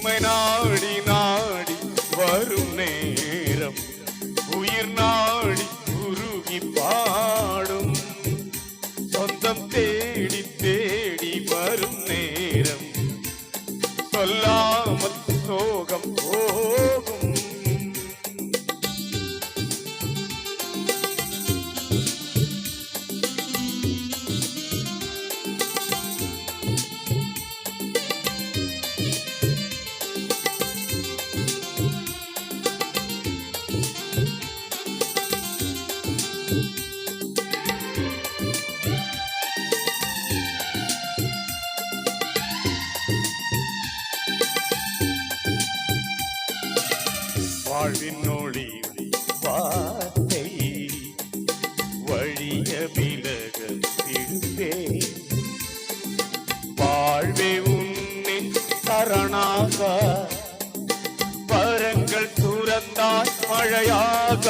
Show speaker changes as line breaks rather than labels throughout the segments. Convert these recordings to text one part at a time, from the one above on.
உம்மை நாடி நாடி வரும் நேரம் உயிர் நாடி உருகி பாடும் சொந்தம் தேடி தேடி வரும் நேரம் சொல்லாமல் சோகம் போகும். வாழ்வின் ஒளி வார்த்தை வழிய விலக விழுந்தே வாழ்வே உன்னின் சரணாக வரங்கள் துறந்தால் மழையாக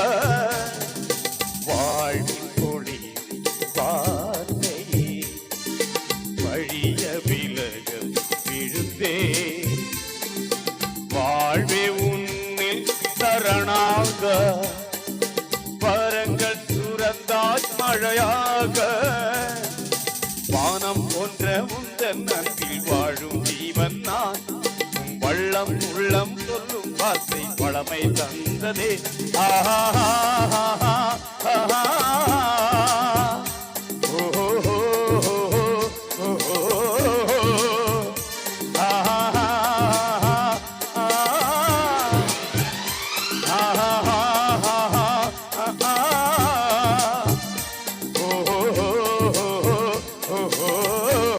வாழ்வின் ஒளி வார்த்தை வழிய விலக விழுந்தே வாழ்வே சரணாக வரங்கள் சுரந்தாய் மழையாக வானம் போன்ற உந்தன் அன்பில் வாழும் ஜீவன் நான் வள்ளம் உள்ளம் சொல்லும் வார்த்தை பழமை தந்ததே. ஆஹா